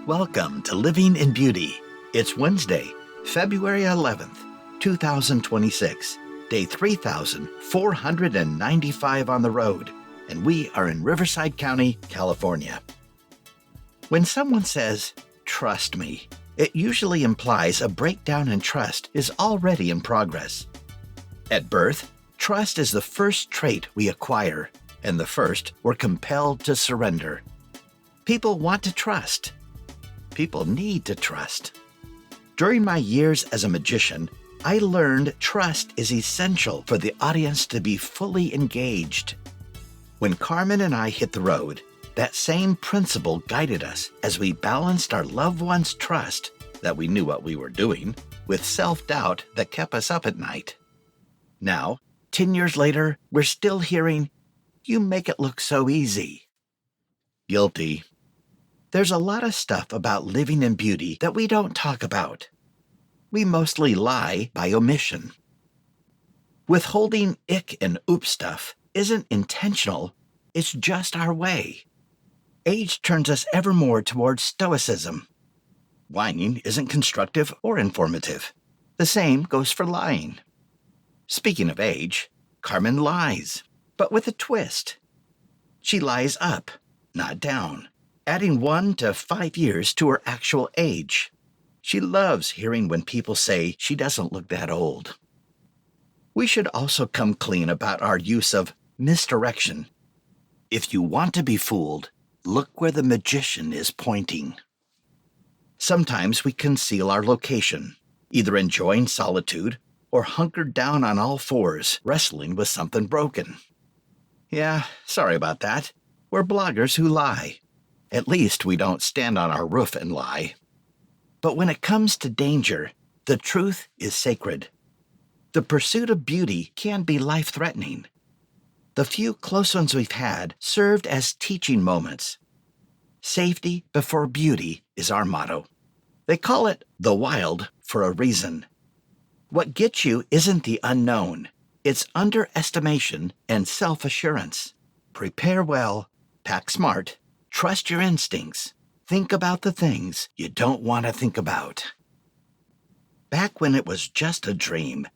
Welcome to Living in Beauty. It's Wednesday, February 11th, 2026, day 3,495 on the road, and we are in Riverside County, California. When someone says, "Trust me," it usually implies a breakdown in trust is already in progress. At birth, trust is the first trait we acquire, and the first we're compelled to surrender. People want to trust. People need to trust. During my years as a magician, I learned trust is essential for the audience to be fully engaged. When Carmen and I hit the road, that same principle guided us as we balanced our loved ones' trust that we knew what we were doing with self-doubt that kept us up at night. Now, 10 years later, we're still hearing, "You make it look so easy." Guilty. There's a lot of stuff about living in beauty that we don't talk about. We mostly lie by omission. Withholding ick and oop stuff isn't intentional, it's just our way. Age turns us ever more towards stoicism. Whining isn't constructive or informative. The same goes for lying. Speaking of age, Carmen lies, but with a twist. She lies up, not down, adding 1 to 5 years to her actual age. She loves hearing when people say she doesn't look that old. We should also come clean about our use of misdirection. If you want to be fooled, look where the magician is pointing. Sometimes we conceal our location, either enjoying solitude or hunkered down on all fours, wrestling with something broken. Yeah, sorry about that. We're bloggers who lie. At least we don't stand on our roof and lie. But when it comes to danger, the truth is sacred. The pursuit of beauty can be life-threatening. The few close ones we've had served as teaching moments. Safety before beauty is our motto. They call it the wild for a reason. What gets you isn't the unknown. It's underestimation and self-assurance. Prepare well, pack smart, trust your instincts. Think about the things you don't want to think about. Back when it was just a dream,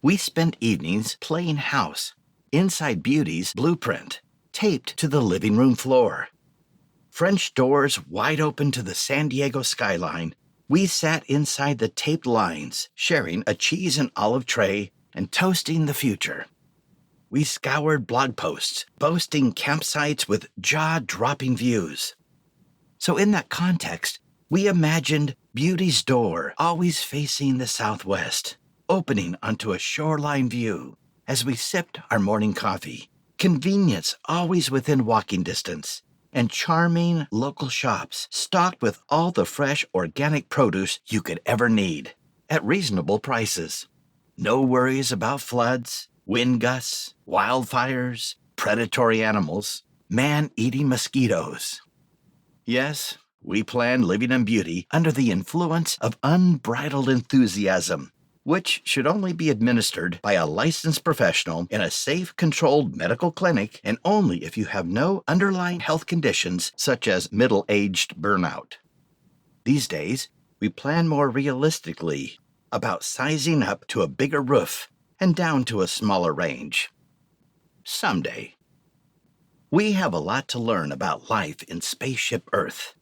we spent evenings playing house inside Beauty's blueprint, taped to the living room floor. French doors wide open to the San Diego skyline, we sat inside the taped lines, sharing a cheese and olive tray and toasting the future. We scoured blog posts, boasting campsites with jaw-dropping views. So in that context, we imagined Beauty's door always facing the southwest, opening onto a shoreline view as we sipped our morning coffee, convenience always within walking distance, and charming local shops stocked with all the fresh organic produce you could ever need at reasonable prices. No worries about floods, wind gusts, wildfires, predatory animals, man-eating mosquitoes. Yes, we plan living in beauty under the influence of unbridled enthusiasm, which should only be administered by a licensed professional in a safe, controlled medical clinic and only if you have no underlying health conditions such as middle-aged burnout. These days, we plan more realistically about sizing up to a bigger roof and down to a smaller range. Someday. We have a lot to learn about life in Spaceship Earth.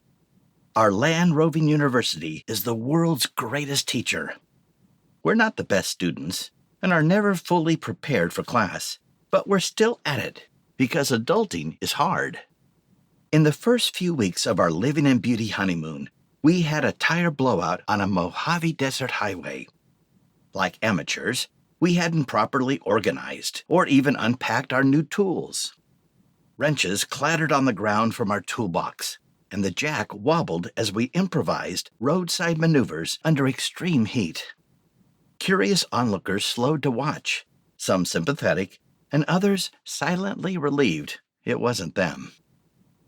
Our land roving university is the world's greatest teacher. We're not the best students and are never fully prepared for class, but we're still at it because adulting is hard. In the first few weeks of our Living in Beauty honeymoon, we had a tire blowout on a Mojave Desert highway. Like amateurs, we hadn't properly organized or even unpacked our new tools. Wrenches clattered on the ground from our toolbox, and the jack wobbled as we improvised roadside maneuvers under extreme heat. Curious onlookers slowed to watch, some sympathetic, and others silently relieved it wasn't them.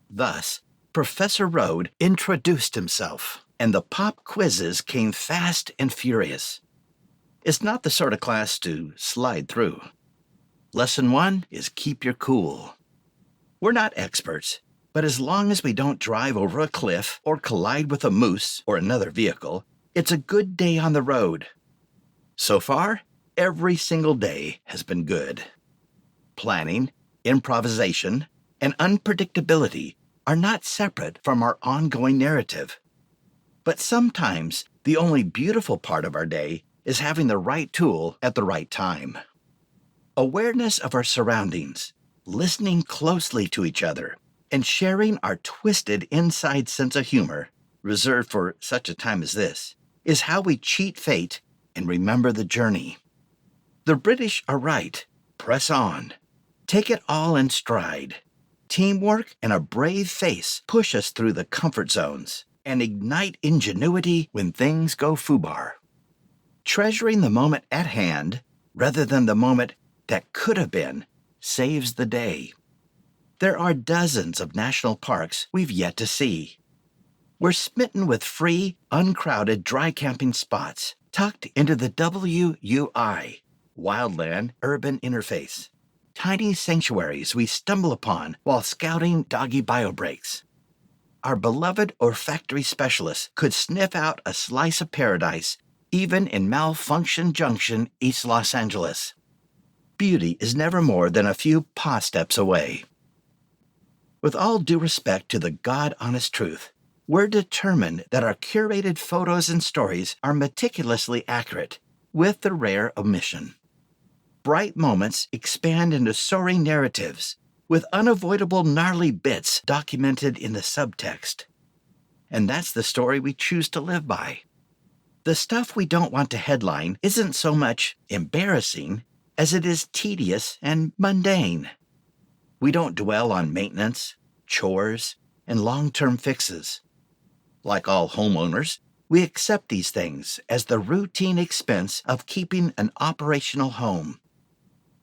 Thus, Professor Road introduced himself, and the pop quizzes came fast and furious. It's not the sort of class to slide through. Lesson 1 is keep your cool. We're not experts, But as long as we don't drive over a cliff or collide with a moose or another vehicle, it's a good day on the road. So far, every single day has been good. Planning, improvisation, and unpredictability are not separate from our ongoing narrative. But sometimes the only beautiful part of our day is having the right tool at the right time. Awareness of our surroundings, listening closely to each other, and sharing our twisted inside sense of humor, reserved for such a time as this, is how we cheat fate and remember the journey. The British are right. Press on. Take it all in stride. Teamwork and a brave face push us through the comfort zones and ignite ingenuity when things go foobar. Treasuring the moment at hand rather than the moment that could have been saves the day. There are dozens of national parks we've yet to see. We're smitten with free, uncrowded dry camping spots tucked into the WUI, Wildland Urban Interface. Tiny sanctuaries we stumble upon while scouting doggy biobreaks. Our beloved olfactory specialists could sniff out a slice of paradise even in Malfunction Junction, East Los Angeles. Beauty is never more than a few paw steps away. With all due respect to the God-honest truth, we're determined that our curated photos and stories are meticulously accurate, with the rare omission. Bright moments expand into soaring narratives, with unavoidable gnarly bits documented in the subtext. And that's the story we choose to live by. The stuff we don't want to headline isn't so much embarrassing as it is tedious and mundane. We don't dwell on maintenance, chores, and long-term fixes. Like all homeowners, we accept these things as the routine expense of keeping an operational home.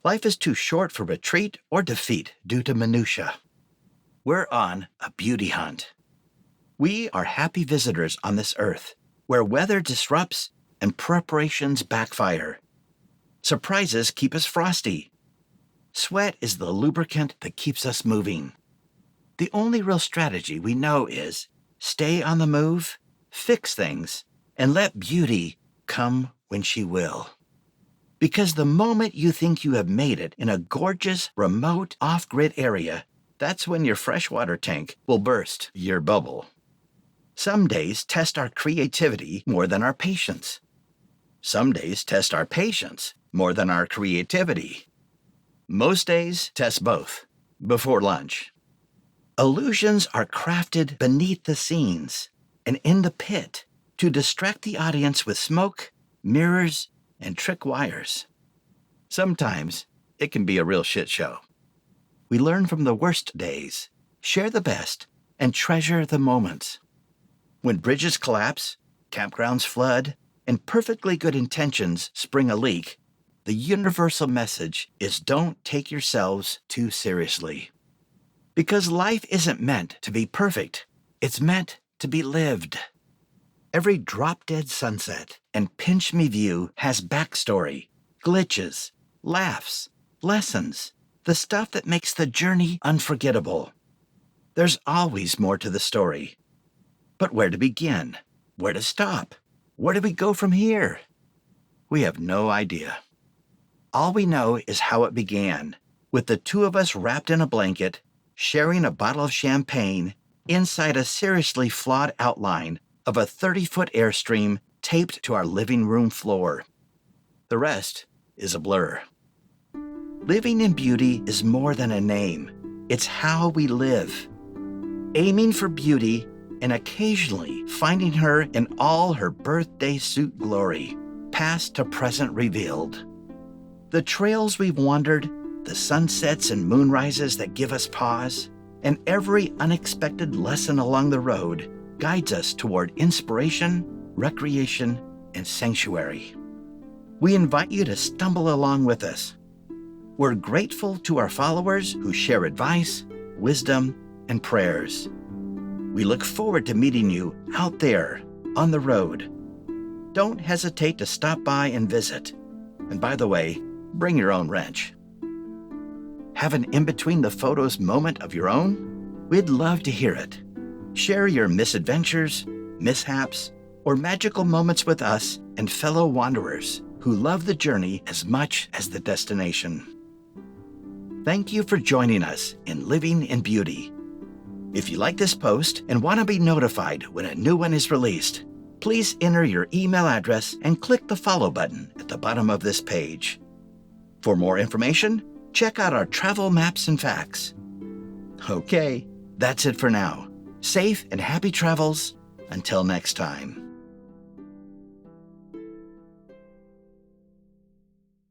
Life is too short for retreat or defeat due to minutia. We're on a beauty hunt. We are happy visitors on this earth, where weather disrupts and preparations backfire. Surprises keep us frosty. Sweat is the lubricant that keeps us moving. The only real strategy we know is stay on the move, fix things, and let beauty come when she will. Because the moment you think you have made it in a gorgeous, remote, off-grid area, that's when your freshwater tank will burst your bubble. Some days test our creativity more than our patience. Some days test our patience more than our creativity. Most days test both, before lunch. Illusions are crafted beneath the scenes and in the pit to distract the audience with smoke, mirrors, and trick wires. Sometimes it can be a real shit show. We learn from the worst days, share the best, and treasure the moments. When bridges collapse, campgrounds flood, and perfectly good intentions spring a leak, the universal message is don't take yourselves too seriously. Because life isn't meant to be perfect, it's meant to be lived. Every drop-dead sunset and pinch-me view has backstory, glitches, laughs, lessons, the stuff that makes the journey unforgettable. There's always more to the story. But where to begin? Where to stop? Where do we go from here? We have no idea. All we know is how it began, with the two of us wrapped in a blanket, sharing a bottle of champagne inside a seriously flawed outline of a 30-foot Airstream taped to our living room floor. The rest is a blur. Living in beauty is more than a name. It's how we live. Aiming for beauty and occasionally finding her in all her birthday suit glory, past to present revealed. The trails we've wandered, the sunsets and moonrises that give us pause, and every unexpected lesson along the road guides us toward inspiration, recreation, and sanctuary. We invite you to stumble along with us. We're grateful to our followers who share advice, wisdom, and prayers. We look forward to meeting you out there on the road. Don't hesitate to stop by and visit. And by the way, bring your own wrench. Have an in-between the photos moment of your own? We'd love to hear it. Share your misadventures, mishaps, or magical moments with us and fellow wanderers who love the journey as much as the destination. Thank you for joining us in Living in Beauty. If you like this post and want to be notified when a new one is released, please enter your email address and click the follow button at the bottom of this page. For more information, check out our travel maps and facts. Okay, that's it for now. Safe and happy travels until next time.